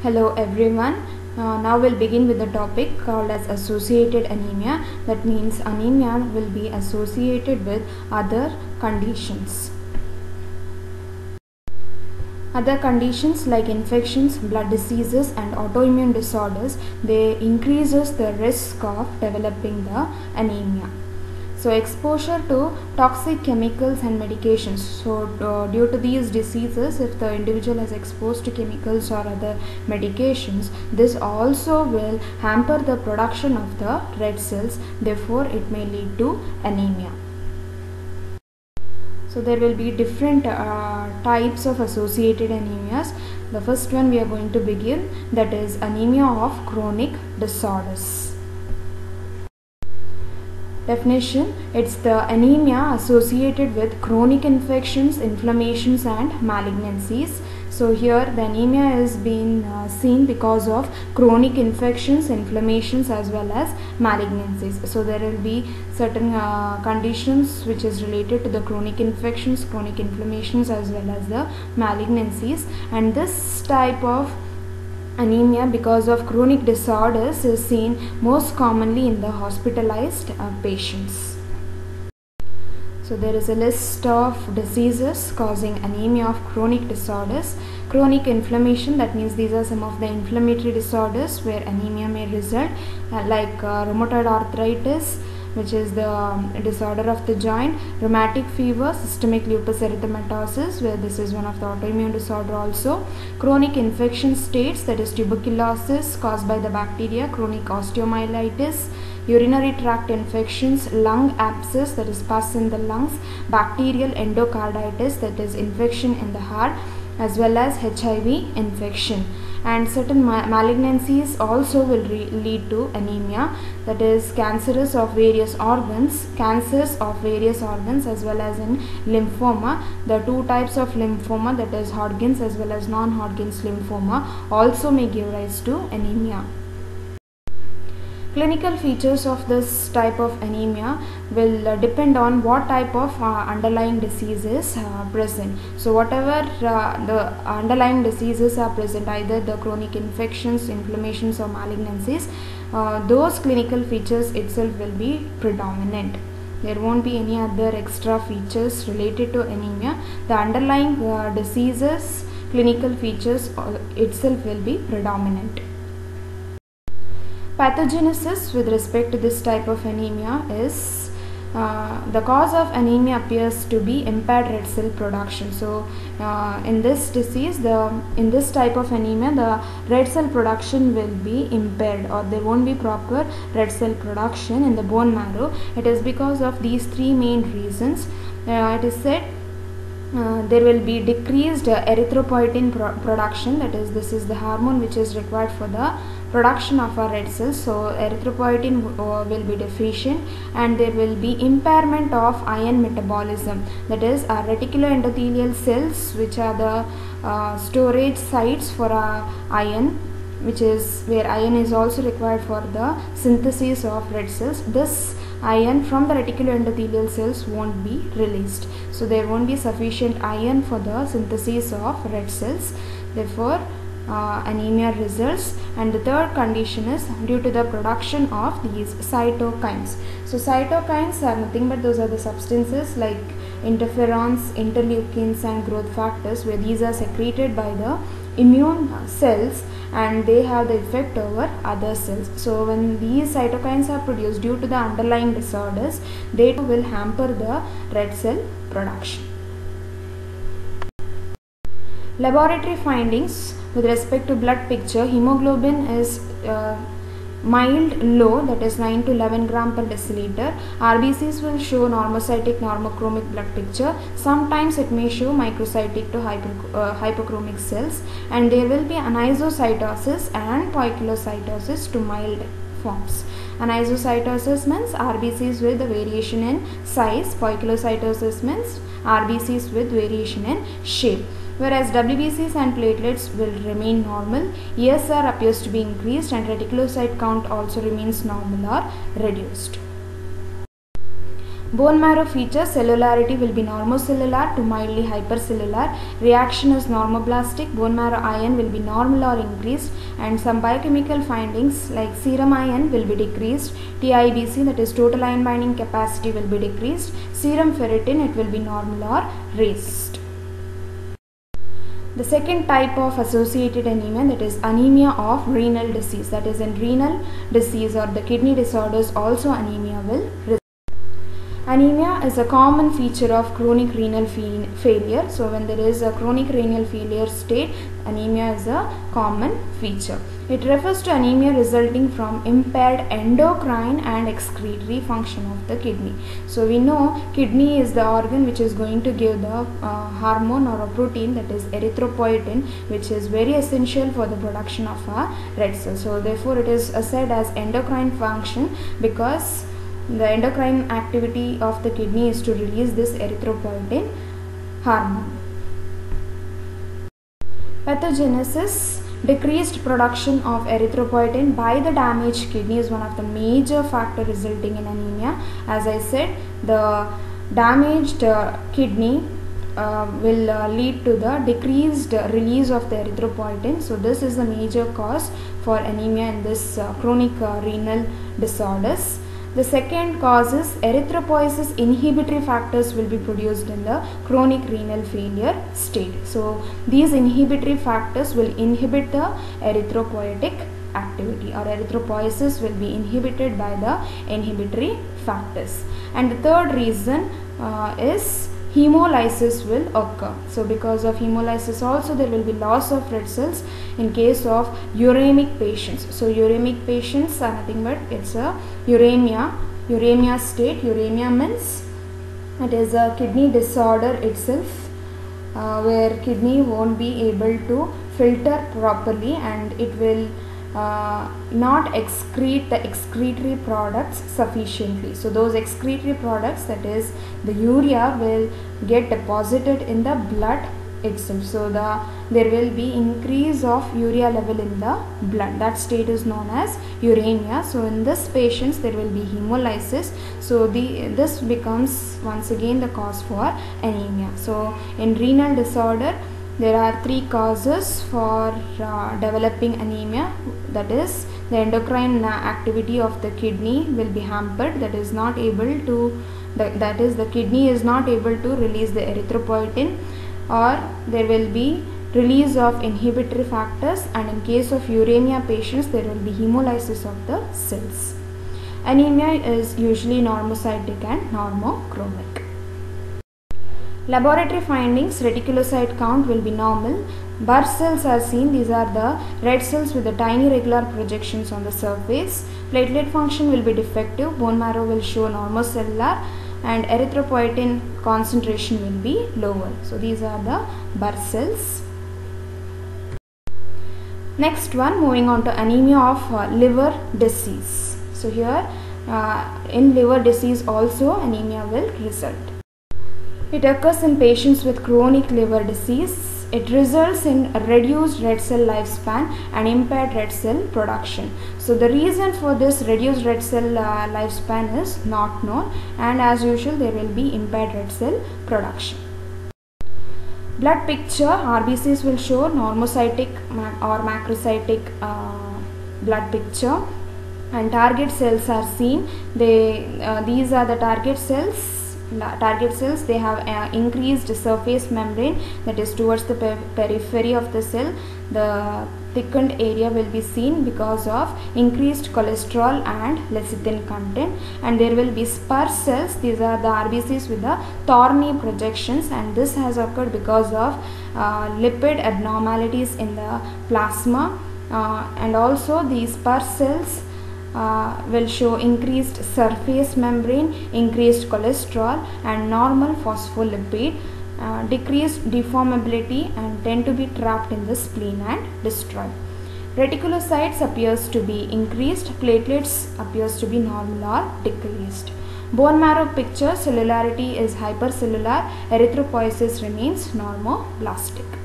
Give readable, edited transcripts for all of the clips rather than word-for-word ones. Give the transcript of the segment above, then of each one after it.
Hello everyone. Now we'll begin with the topic called as associated anemia. That means anemia will be associated with other conditions. Other conditions like infections, blood diseases and autoimmune disorders, they increases the risk of developing the anemia. So exposure to toxic chemicals and medications. So due to these diseases, if the individual is exposed to chemicals or other medications, this also will hamper the production of the red cells. Therefore, it may lead to anemia. So there will be different types of associated anemias. The first one we are going to begin, that is anemia of chronic disorders. Definition: it's the anemia associated with chronic infections, inflammations and malignancies. So here the anemia is being seen because of chronic infections, inflammations as well as malignancies. So there will be certain conditions which is related to the chronic infections, chronic inflammations as well as the malignancies, and this type of anemia because of chronic disorders is seen most commonly in the hospitalized patients. So there is a list of diseases causing anemia of chronic disorders. Chronic inflammation, that means these are some of the inflammatory disorders where anemia may result, like rheumatoid arthritis, which is the disorder of the joint, rheumatic fever, systemic lupus erythematosus, where this is one of the autoimmune disorder also, chronic infection states, that is tuberculosis caused by the bacteria, chronic osteomyelitis, urinary tract infections, lung abscess, that is pus in the lungs, bacterial endocarditis, that is infection in the heart, as well as HIV infection. And certain malignancies also will lead to anemia, that is cancers of various organs, as well as in lymphoma. The two types of lymphoma, that is Hodgkin's as well as non-Hodgkin's lymphoma, also may give rise to anemia. Clinical features of this type of anemia will depend on what type of underlying disease is present. So whatever the underlying diseases are present, either the chronic infections, inflammations or malignancies, those clinical features itself will be predominant. There won't be any other extra features related to anemia. The underlying diseases, clinical features itself will be predominant. Pathogenesis with respect to this type of anemia is the cause of anemia appears to be impaired red cell production. So in this disease, in this type of anemia, the red cell production will be impaired, or there won't be proper red cell production in the bone marrow. It is because of these three main reasons. It is said there will be decreased erythropoietin production, that is, this is the hormone which is required for the production of our red cells. So erythropoietin will be deficient, and there will be impairment of iron metabolism, that is our reticuloendothelial cells, which are the storage sites for iron, which is where iron is also required for the synthesis of red cells. This iron from the reticuloendothelial cells won't be released, so there won't be sufficient iron for the synthesis of red cells. Therefore anemia results. And the third condition is due to the production of these cytokines. So cytokines are nothing but those are the substances like interferons, interleukins and growth factors, where these are secreted by the immune cells and they have the effect over other cells. So when these cytokines are produced due to the underlying disorders, they will hamper the red cell production. Laboratory findings with respect to blood picture: hemoglobin is mild low, that is 9 to 11 gram per deciliter. RBCs will show normocytic normochromic blood picture. Sometimes it may show microcytic to hypochromic cells, and there will be anisocytosis and poikilocytosis to mild forms. Anisocytosis means RBCs with the variation in size, poikilocytosis means RBCs with variation in shape. Whereas WBCs and platelets will remain normal, ESR appears to be increased, and reticulocyte count also remains normal or reduced. Bone marrow features cellularity will be normocellular to mildly hypercellular. Reaction is normoblastic. Bone marrow iron will be normal or increased, and some biochemical findings like serum iron will be decreased. TIBC, that is total iron binding capacity, will be decreased. Serum ferritin, it will be normal or raised. The second type of associated anemia, that is anemia of renal disease, that is in renal disease or the kidney disorders also anemia will result. Anemia is a common feature of chronic renal failure. So when there is a chronic renal failure state, anemia is a common feature. It refers to anemia resulting from impaired endocrine and excretory function of the kidney. So we know kidney is the organ which is going to give the hormone or a protein, that is erythropoietin, which is very essential for the production of red cells. So therefore it is said as endocrine function because the endocrine activity of the kidney is to release this erythropoietin hormone. Pathogenesis. Decreased production of erythropoietin by the damaged kidney is one of the major factors resulting in anemia. As I said, the damaged kidney will lead to the decreased release of the erythropoietin. So this is the major cause for anemia in this chronic renal disorders. The second cause is erythropoiesis inhibitory factors will be produced in the chronic renal failure state. So these inhibitory factors will inhibit the erythropoietic activity, or erythropoiesis will be inhibited by the inhibitory factors. And the third reason is hemolysis will occur. So because of hemolysis also there will be loss of red cells in case of uremic patients. So uremic patients are nothing but it's a uremia state. Uremia means it is a kidney disorder itself where kidney won't be able to filter properly and it will not excrete the excretory products sufficiently. So those excretory products, that is the urea, will get deposited in the blood itself. So there will be increase of urea level in the blood. That state is known as uremia. So in this patients there will be hemolysis. So this becomes once again the cause for anemia. So in renal disorder there are three causes for developing anemia. That is, the endocrine activity of the kidney will be hampered. That is not able to. That is, the kidney is not able to release the erythropoietin, or there will be release of inhibitory factors. And in case of uremia patients, there will be hemolysis of the cells. Anemia is usually normocytic and normochromic. Laboratory findings: reticulocyte count will be normal. Burst cells are seen. These are the red cells with the tiny regular projections on the surface. Platelet function will be defective. Bone marrow will show normocellular, and erythropoietin concentration will be lower. So these are the burst cells. Next one, moving on to anemia of liver disease. So here in liver disease also anemia will result. It occurs in patients with chronic liver disease. It results in reduced red cell lifespan and impaired red cell production. So the reason for this reduced red cell lifespan is not known, and as usual there will be impaired red cell production. Blood picture: RBCs will show normocytic or macrocytic blood picture, and target cells are seen. These are the target cells. They have increased surface membrane, that is towards the periphery of the cell. The thickened area will be seen because of increased cholesterol and lecithin content, and there will be spur cells. These are the RBCs with the thorny projections, and this has occurred because of lipid abnormalities in the plasma, and also these spur cells will show increased surface membrane, increased cholesterol and normal phospholipid, decreased deformability, and tend to be trapped in the spleen and destroyed. Reticulocytes appears to be increased, platelets appears to be normal or decreased. Bone marrow picture: cellularity is hypercellular, erythropoiesis remains normoblastic.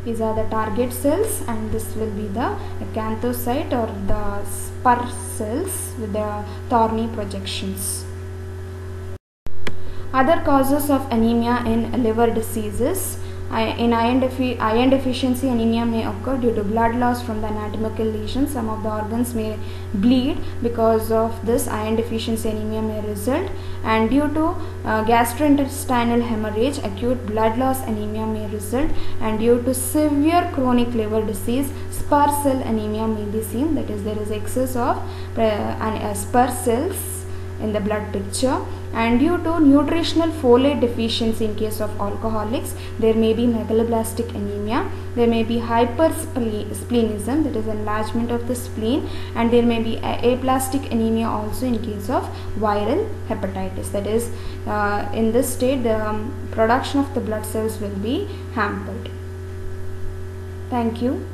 These are the target cells, and this will be the acanthocyte or the spur cells with the thorny projections. Other causes of anemia in liver diseases. In iron deficiency, anemia may occur due to blood loss from the anatomical lesions. Some of the organs may bleed. Because of this, iron deficiency anemia may result. And due to gastrointestinal hemorrhage, acute blood loss anemia may result. And due to severe chronic liver disease, spur cell anemia may be seen. That is, there is excess of spur cells in the blood picture. And due to nutritional folate deficiency in case of alcoholics, there may be megaloblastic anemia. There may be hypersplenism, that is enlargement of the spleen, and there may be aplastic anemia also in case of viral hepatitis. That is, in this state, the production of the blood cells will be hampered. Thank you.